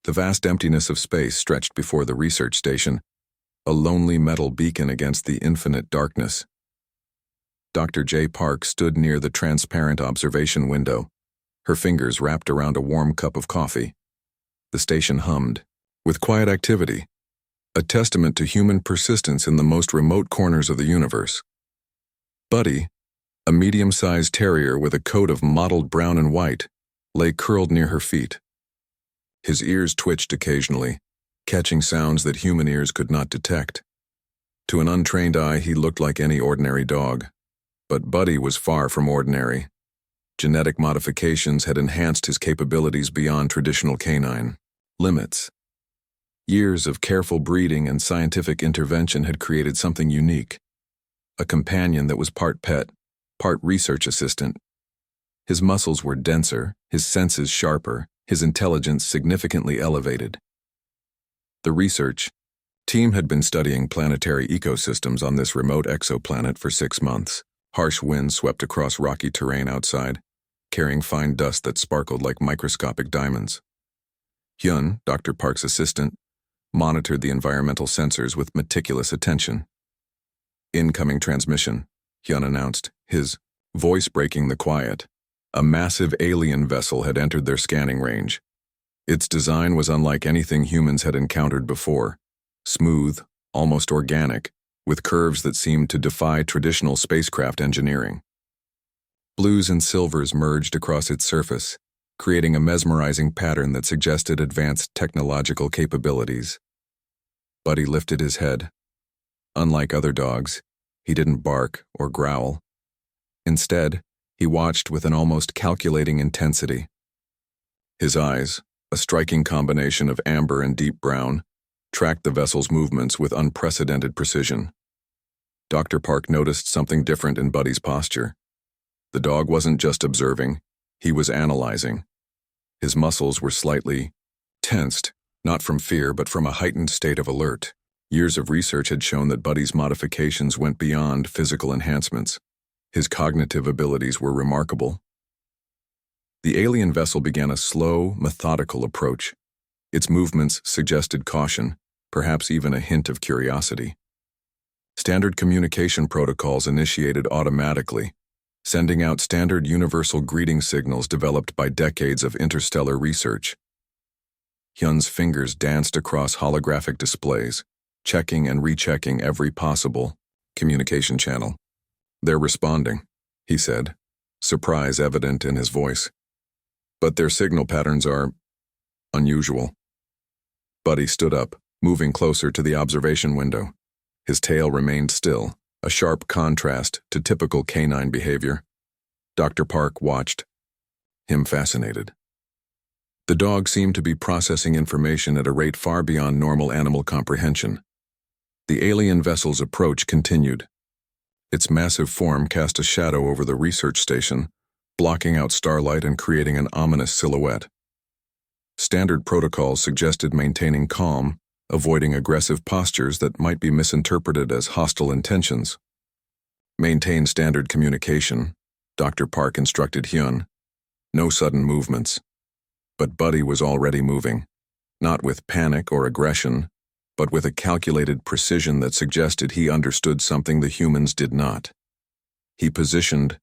The vast emptiness of space stretched before the research station, a lonely metal beacon against the infinite darkness. Dr. J. Park stood near the transparent observation window, her fingers wrapped around a warm cup of coffee. The station hummed, with quiet activity, a testament to human persistence in the most remote corners of the universe. Buddy, a medium-sized terrier with a coat of mottled brown and white, lay curled near her feet. His ears twitched occasionally, catching sounds that human ears could not detect. To an untrained eye, he looked like any ordinary dog. But Buddy was far from ordinary. Genetic modifications had enhanced his capabilities beyond traditional canine limits. Years of careful breeding and scientific intervention had created something unique. A companion that was part pet, part research assistant. His muscles were denser, his senses sharper, his intelligence significantly elevated. The research team had been studying planetary ecosystems on this remote exoplanet for 6 months. Harsh winds swept across rocky terrain outside, carrying fine dust that sparkled like microscopic diamonds. Hyun, Dr. Park's assistant, monitored the environmental sensors with meticulous attention. Incoming transmission, Hyun announced, his voice breaking the quiet. A massive alien vessel had entered their scanning range. Its design was unlike anything humans had encountered before, smooth, almost organic, with curves that seemed to defy traditional spacecraft engineering. Blues and silvers merged across its surface, creating a mesmerizing pattern that suggested advanced technological capabilities. Buddy lifted his head. Unlike other dogs, he didn't bark or growl. Instead, he watched with an almost calculating intensity. His eyes, a striking combination of amber and deep brown, tracked the vessel's movements with unprecedented precision. Dr. Park noticed something different in Buddy's posture. The dog wasn't just observing, he was analyzing. His muscles were slightly tensed, not from fear but from a heightened state of alert. Years of research had shown that Buddy's modifications went beyond physical enhancements. His cognitive abilities were remarkable. The alien vessel began a slow, methodical approach. Its movements suggested caution, perhaps even a hint of curiosity. Standard communication protocols initiated automatically, sending out standard universal greeting signals developed by decades of interstellar research. Hyun's fingers danced across holographic displays, checking and rechecking every possible communication channel. "They're responding," he said, surprise evident in his voice. "But their signal patterns are unusual." Buddy stood up, moving closer to the observation window. His tail remained still, a sharp contrast to typical canine behavior. Dr. Park watched, him fascinated. The dog seemed to be processing information at a rate far beyond normal animal comprehension. The alien vessel's approach continued. Its massive form cast a shadow over the research station, blocking out starlight and creating an ominous silhouette. Standard protocols suggested maintaining calm, avoiding aggressive postures that might be misinterpreted as hostile intentions. "Maintain standard communication," Dr. Park instructed Hyun. "No sudden movements." But Buddy was already moving, not with panic or aggression, but with a calculated precision that suggested he understood something the humans did not. He positioned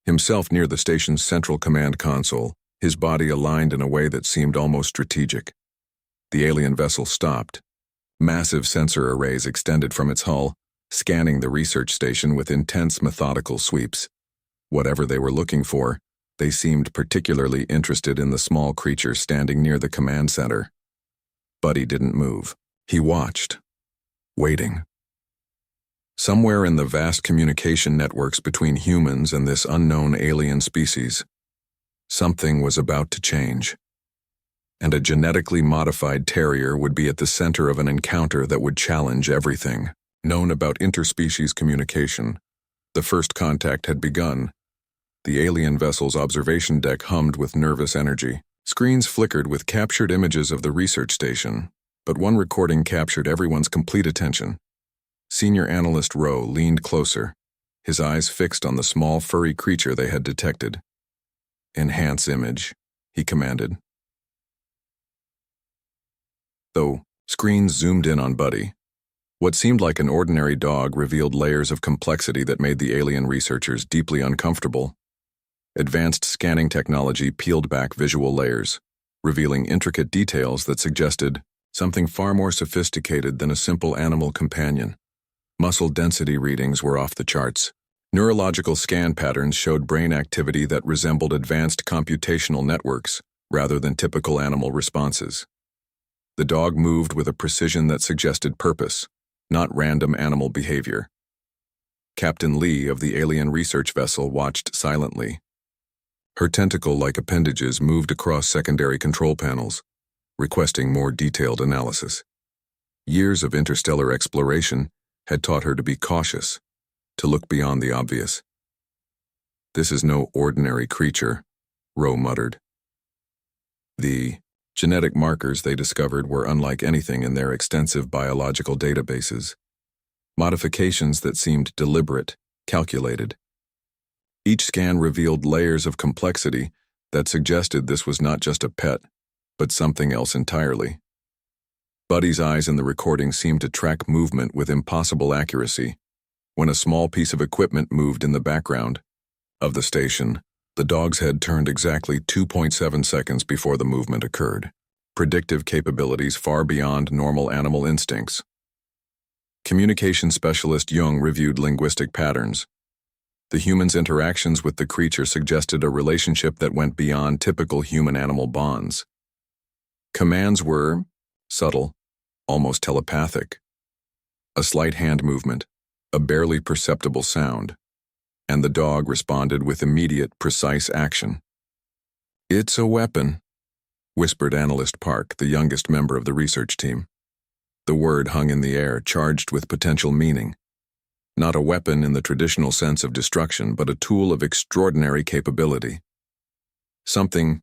himself near the station's central command console, his body aligned in a way that seemed almost strategic. The alien vessel stopped. Massive sensor arrays extended from its hull, scanning the research station with intense methodical sweeps. Whatever they were looking for, they seemed particularly interested in the small creature standing near the command center. Buddy didn't move. He watched, waiting. Somewhere in the vast communication networks between humans and this unknown alien species, something was about to change. And a genetically modified terrier would be at the center of an encounter that would challenge everything known about interspecies communication. The first contact had begun. The alien vessel's observation deck hummed with nervous energy. Screens flickered with captured images of the research station, but one recording captured everyone's complete attention. Senior Analyst Rowe leaned closer, his eyes fixed on the small furry creature they had detected. "Enhance image," he commanded. though screens zoomed in on Buddy. What seemed like an ordinary dog revealed layers of complexity that made the alien researchers deeply uncomfortable. Advanced scanning technology peeled back visual layers, revealing intricate details that suggested something far more sophisticated than a simple animal companion. Muscle density readings were off the charts. Neurological scan patterns showed brain activity that resembled advanced computational networks rather than typical animal responses. The dog moved with a precision that suggested purpose, not random animal behavior. Captain Lee of the alien research vessel watched silently. Her tentacle-like appendages moved across secondary control panels, requesting more detailed analysis. Years of interstellar exploration had taught her to be cautious, to look beyond the obvious. "This is no ordinary creature," Rowe muttered. The genetic markers they discovered were unlike anything in their extensive biological databases. Modifications that seemed deliberate, calculated. Each scan revealed layers of complexity that suggested this was not just a pet, but something else entirely. Buddy's eyes in the recording seemed to track movement with impossible accuracy. When a small piece of equipment moved in the background of the station, the dog's head turned exactly 2.7 seconds before the movement occurred. Predictive capabilities far beyond normal animal instincts. Communication specialist Jung reviewed linguistic patterns. The human's interactions with the creature suggested a relationship that went beyond typical human-animal bonds. Commands were subtle, almost telepathic. A slight hand movement, a barely perceptible sound, and the dog responded with immediate, precise action. "It's a weapon," whispered Analyst Park, the youngest member of the research team. The word hung in the air, charged with potential meaning. Not a weapon in the traditional sense of destruction, but a tool of extraordinary capability. Something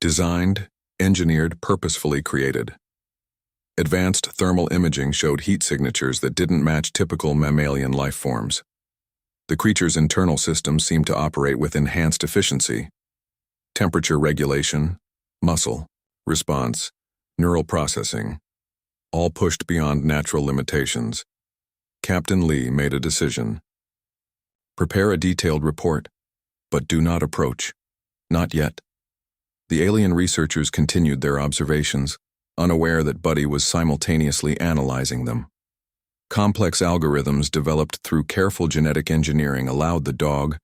designed, engineered, purposefully created. Advanced thermal imaging showed heat signatures that didn't match typical mammalian life forms. The creature's internal systems seemed to operate with enhanced efficiency. Temperature regulation, muscle response, neural processing, all pushed beyond natural limitations. Captain Lee made a decision. "Prepare a detailed report, but do not approach. Not yet." The alien researchers continued their observations, unaware that Buddy was simultaneously analyzing them. Complex algorithms developed through careful genetic engineering allowed the dog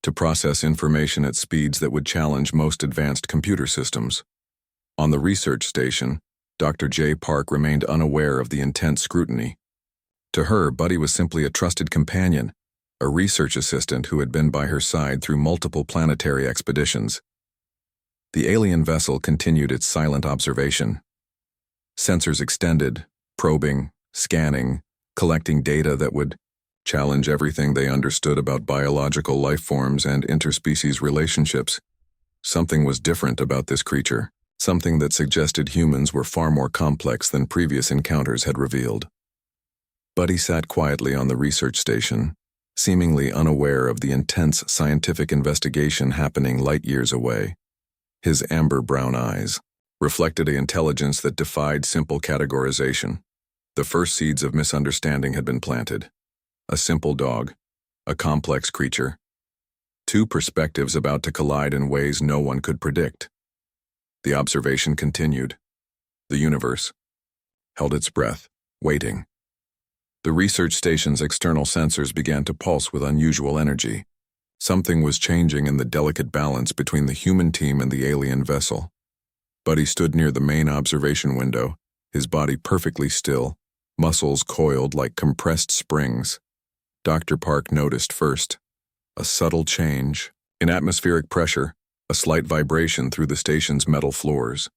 to process information at speeds that would challenge most advanced computer systems. On the research station, Dr. J. Park remained unaware of the intense scrutiny. To her, Buddy was simply a trusted companion, a research assistant who had been by her side through multiple planetary expeditions. The alien vessel continued its silent observation. Sensors extended, probing, scanning, collecting data that would challenge everything they understood about biological life forms and interspecies relationships. Something was different about this creature, something that suggested humans were far more complex than previous encounters had revealed. Buddy sat quietly on the research station, seemingly unaware of the intense scientific investigation happening light years away. His amber-brown eyes reflected an intelligence that defied simple categorization. The first seeds of misunderstanding had been planted. A simple dog, a complex creature. Two perspectives about to collide in ways no one could predict. The observation continued. The universe held its breath, waiting. The research station's external sensors began to pulse with unusual energy. Something was changing in the delicate balance between the human team and the alien vessel. Buddy stood near the main observation window, his body perfectly still, muscles coiled like compressed springs. Dr. Park noticed first a subtle change in atmospheric pressure, a slight vibration through the station's metal floors.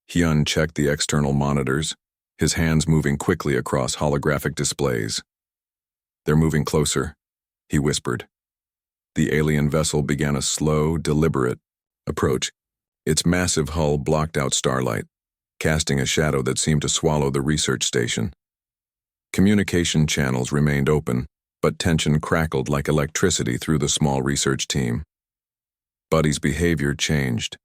He unchecked the external monitors, his hands moving quickly across holographic displays. "They're moving closer," he whispered. The alien vessel began a slow, deliberate approach. Its massive hull blocked out starlight, casting a shadow that seemed to swallow the research station. Communication channels remained open, but tension crackled like electricity through the small research team. Buddy's behavior changed.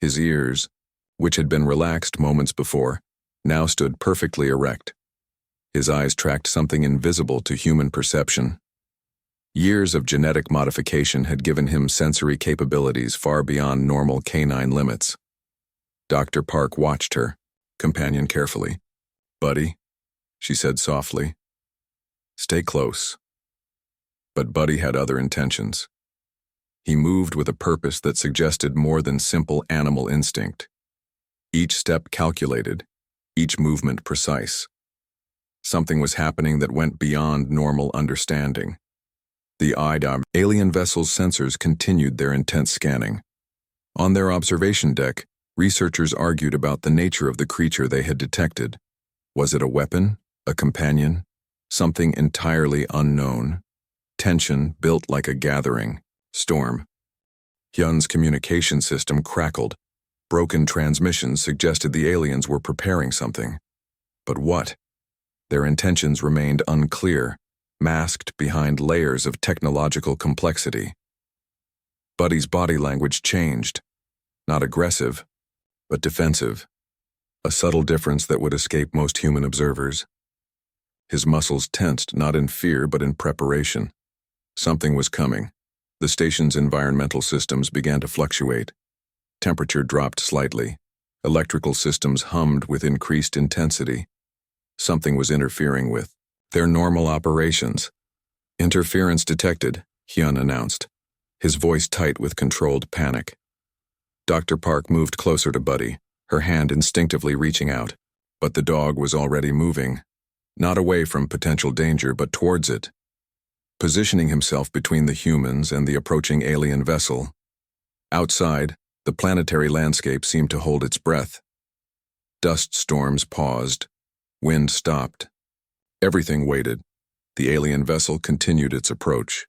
His ears, which had been relaxed moments before, now stood perfectly erect. His eyes tracked something invisible to human perception. Years of genetic modification had given him sensory capabilities far beyond normal canine limits. Dr. Park watched her companion carefully. "Buddy," she said softly. "Stay close." But Buddy had other intentions. He moved with a purpose that suggested more than simple animal instinct. Each step calculated, each movement precise. Something was happening that went beyond normal understanding. The alien vessel's sensors continued their intense scanning. On their observation deck, researchers argued about the nature of the creature they had detected. Was it a weapon, a companion, something entirely unknown? Tension built like a gathering storm. Hyun's communication system crackled. Broken transmissions suggested the aliens were preparing something. But what? Their intentions remained unclear, masked behind layers of technological complexity. Buddy's body language changed. Not aggressive, but defensive. A subtle difference that would escape most human observers. His muscles tensed not in fear but in preparation. Something was coming. The station's environmental systems began to fluctuate. Temperature dropped slightly. Electrical systems hummed with increased intensity. Something was interfering with their normal operations. "Interference detected," Hyun announced, his voice tight with controlled panic. Dr. Park moved closer to Buddy, her hand instinctively reaching out, but the dog was already moving, not away from potential danger but towards it. Positioning himself between the humans and the approaching alien vessel. Outside, the planetary landscape seemed to hold its breath. Dust storms paused. Wind stopped. Everything waited. The alien vessel continued its approach.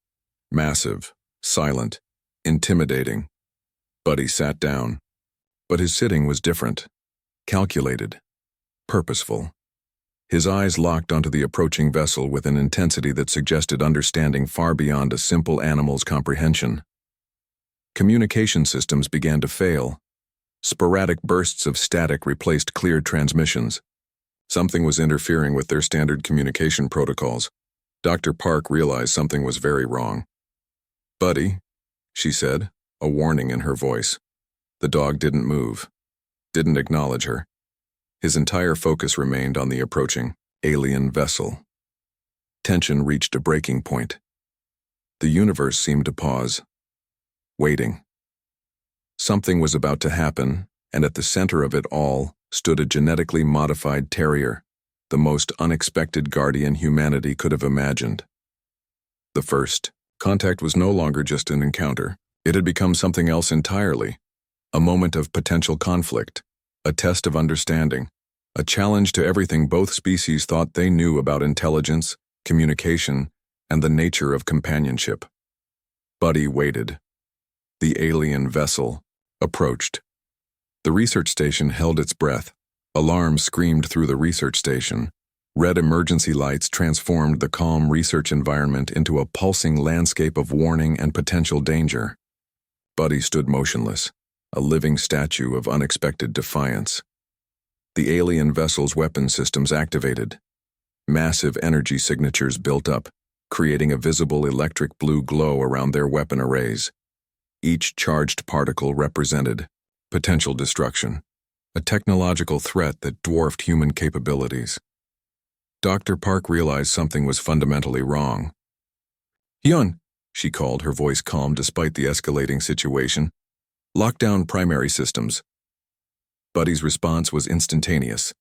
Massive, silent, intimidating. Buddy sat down. But his sitting was different. Calculated. Purposeful. His eyes locked onto the approaching vessel with an intensity that suggested understanding far beyond a simple animal's comprehension. Communication systems began to fail. Sporadic bursts of static replaced clear transmissions. Something was interfering with their standard communication protocols. Dr. Park realized something was very wrong. "Buddy," she said, a warning in her voice. The dog didn't move, didn't acknowledge her. His entire focus remained on the approaching alien vessel. Tension reached a breaking point. The universe seemed to pause, waiting. Something was about to happen, and at the center of it all stood a genetically modified terrier, the most unexpected guardian humanity could have imagined. The first contact was no longer just an encounter. It had become something else entirely. A moment of potential conflict, a test of understanding, a challenge to everything both species thought they knew about intelligence, communication, and the nature of companionship. Buddy waited. The alien vessel approached. The research station held its breath. Alarms screamed through the research station. Red emergency lights transformed the calm research environment into a pulsing landscape of warning and potential danger. Buddy stood motionless, a living statue of unexpected defiance. The alien vessel's weapon systems activated. Massive energy signatures built up, creating a visible electric blue glow around their weapon arrays. Each charged particle represented potential destruction, a technological threat that dwarfed human capabilities. Dr. Park realized something was fundamentally wrong. "Hyun," she called, her voice calm despite the escalating situation. "Lock down primary systems." Buddy's response was instantaneous.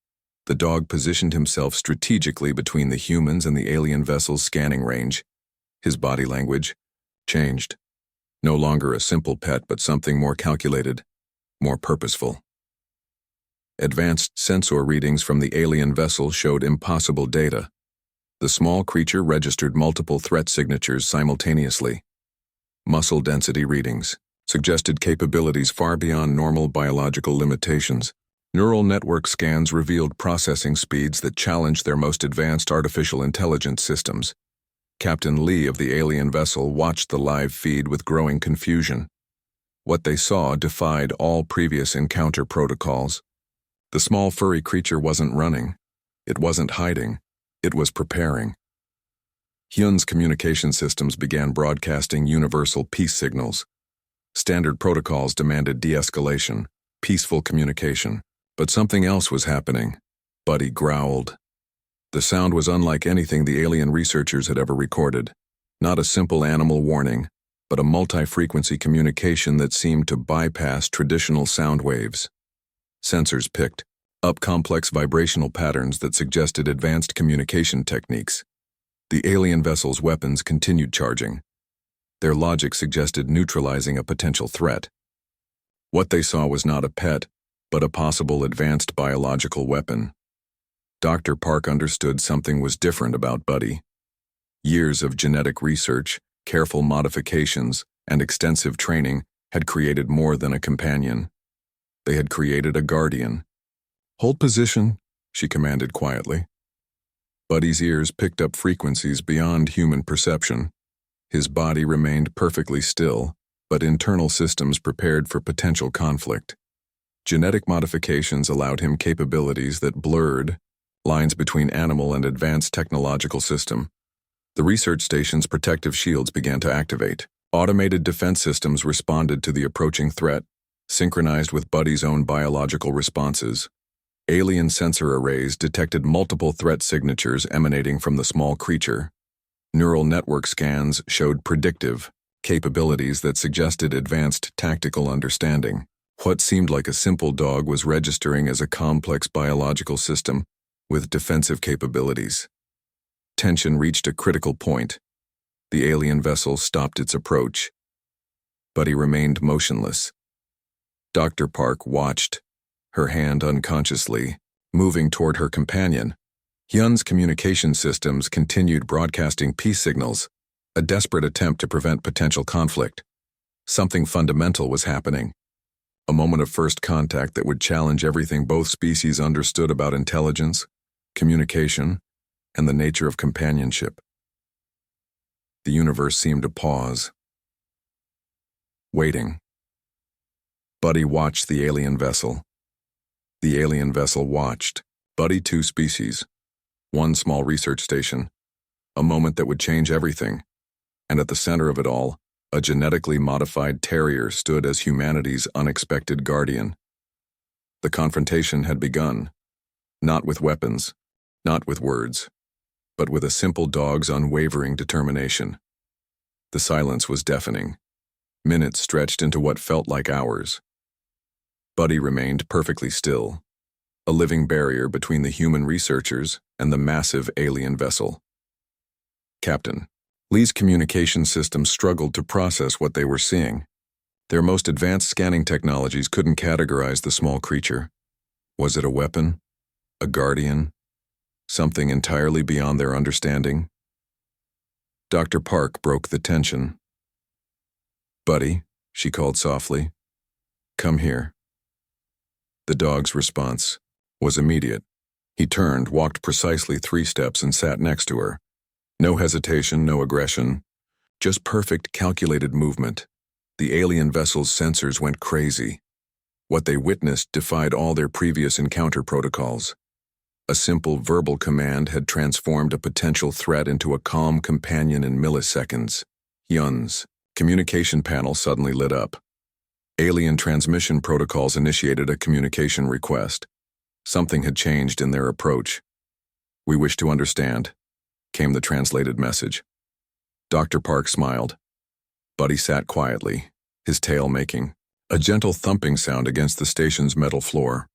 The dog positioned himself strategically between the humans and the alien vessel's scanning range. His body language changed. No longer a simple pet, but something more calculated, more purposeful. Advanced sensor readings from the alien vessel showed impossible data. The small creature registered multiple threat signatures simultaneously. Muscle density readings suggested capabilities far beyond normal biological limitations. Neural network scans revealed processing speeds that challenged their most advanced artificial intelligence systems. Captain Lee of the alien vessel watched the live feed with growing confusion. What they saw defied all previous encounter protocols. The small furry creature wasn't running. It wasn't hiding. It was preparing. Hyun's communication systems began broadcasting universal peace signals. Standard protocols demanded de-escalation, peaceful communication. But something else was happening. Buddy growled. The sound was unlike anything the alien researchers had ever recorded. Not a simple animal warning, but a multi-frequency communication that seemed to bypass traditional sound waves. Sensors picked up complex vibrational patterns that suggested advanced communication techniques. The alien vessel's weapons continued charging. Their logic suggested neutralizing a potential threat. What they saw was not a pet, but a possible advanced biological weapon. Dr. Park understood something was different about Buddy. Years of genetic research, careful modifications, and extensive training had created more than a companion. They had created a guardian. "Hold position," she commanded quietly. Buddy's ears picked up frequencies beyond human perception. His body remained perfectly still, but internal systems prepared for potential conflict. Genetic modifications allowed him capabilities that blurred lines between animal and advanced technological system. The research station's protective shields began to activate. Automated defense systems responded to the approaching threat, synchronized with Buddy's own biological responses. Alien sensor arrays detected multiple threat signatures emanating from the small creature. Neural network scans showed predictive capabilities that suggested advanced tactical understanding. What seemed like a simple dog was registering as a complex biological system with defensive capabilities. Tension reached a critical point. The alien vessel stopped its approach. Buddy remained motionless. Dr. Park watched, her hand unconsciously moving toward her companion. Hyun's communication systems continued broadcasting peace signals, a desperate attempt to prevent potential conflict. Something fundamental was happening. A moment of first contact that would challenge everything both species understood about intelligence, communication, and the nature of companionship. The universe seemed to pause, waiting. Buddy watched the alien vessel. The alien vessel watched. Buddy, two species, one small research station, a moment that would change everything. And at the center of it all, a genetically modified terrier stood as humanity's unexpected guardian. The confrontation had begun, not with weapons, not with words, but with a simple dog's unwavering determination. The silence was deafening. Minutes stretched into what felt like hours. Buddy remained perfectly still, a living barrier between the human researchers and the massive alien vessel. "Captain." Lee's communication systems struggled to process what they were seeing. Their most advanced scanning technologies couldn't categorize the small creature. Was it a weapon? A guardian? Something entirely beyond their understanding? Dr. Park broke the tension. "Buddy," she called softly. "Come here." The dog's response was immediate. He turned, walked precisely 3 steps, and sat next to her. No hesitation, no aggression, just perfect, calculated movement. The alien vessel's sensors went crazy. What they witnessed defied all their previous encounter protocols. A simple verbal command had transformed a potential threat into a calm companion in milliseconds. Hyun's communication panel suddenly lit up. Alien transmission protocols initiated a communication request. Something had changed in their approach. "We wish to understand," came the translated message. Dr. Park smiled. Buddy sat quietly, his tail making a gentle thumping sound against the station's metal floor.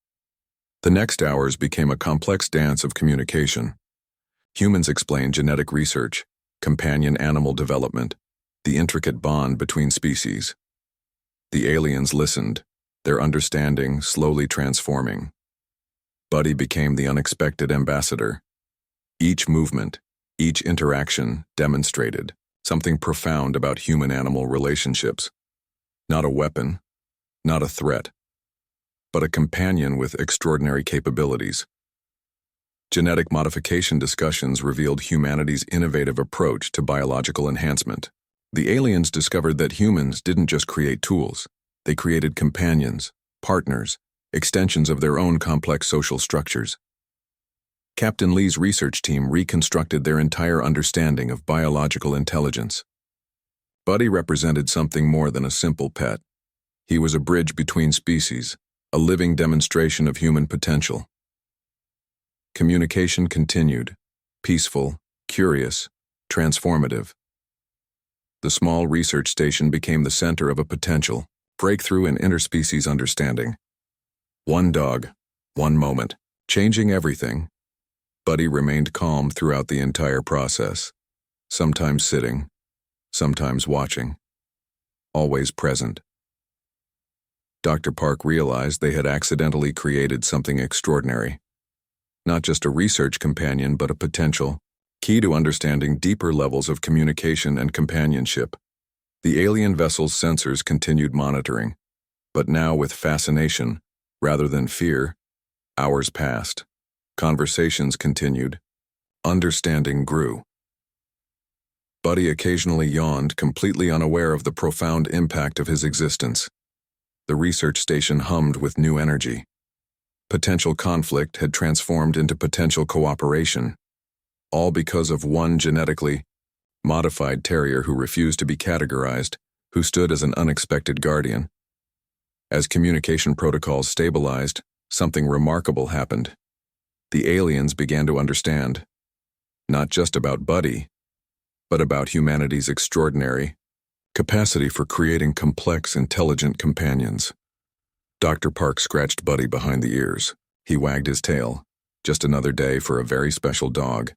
The next hours became a complex dance of communication. Humans explained genetic research, companion animal development, the intricate bond between species. The aliens listened, their understanding slowly transforming. Buddy became the unexpected ambassador. Each movement, each interaction demonstrated something profound about human-animal relationships. Not a weapon, not a threat, but a companion with extraordinary capabilities. Genetic modification discussions revealed humanity's innovative approach to biological enhancement. The aliens discovered that humans didn't just create tools, they created companions, partners, extensions of their own complex social structures. Captain Lee's research team reconstructed their entire understanding of biological intelligence. Buddy represented something more than a simple pet. He was a bridge between species, a living demonstration of human potential. Communication continued, peaceful, curious, transformative. The small research station became the center of a potential breakthrough in interspecies understanding. One dog, one moment, changing everything. Buddy remained calm throughout the entire process, sometimes sitting, sometimes watching, always present. Dr. Park realized they had accidentally created something extraordinary. Not just a research companion, but a potential key to understanding deeper levels of communication and companionship. The alien vessel's sensors continued monitoring, but now with fascination, rather than fear. Hours passed. Conversations continued. Understanding grew. Buddy occasionally yawned, completely unaware of the profound impact of his existence. The research station hummed with new energy. Potential conflict had transformed into potential cooperation, all because of one genetically modified terrier who refused to be categorized, who stood as an unexpected guardian. As communication protocols stabilized, something remarkable happened. The aliens began to understand, not just about Buddy, but about humanity's extraordinary capacity for creating complex, intelligent companions. Dr. Park scratched Buddy behind the ears. He wagged his tail. Just another day for a very special dog.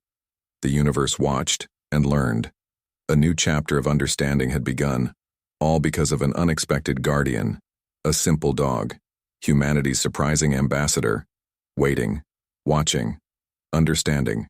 The universe watched and learned. A new chapter of understanding had begun, all because of an unexpected guardian, a simple dog, humanity's surprising ambassador, waiting, watching, understanding.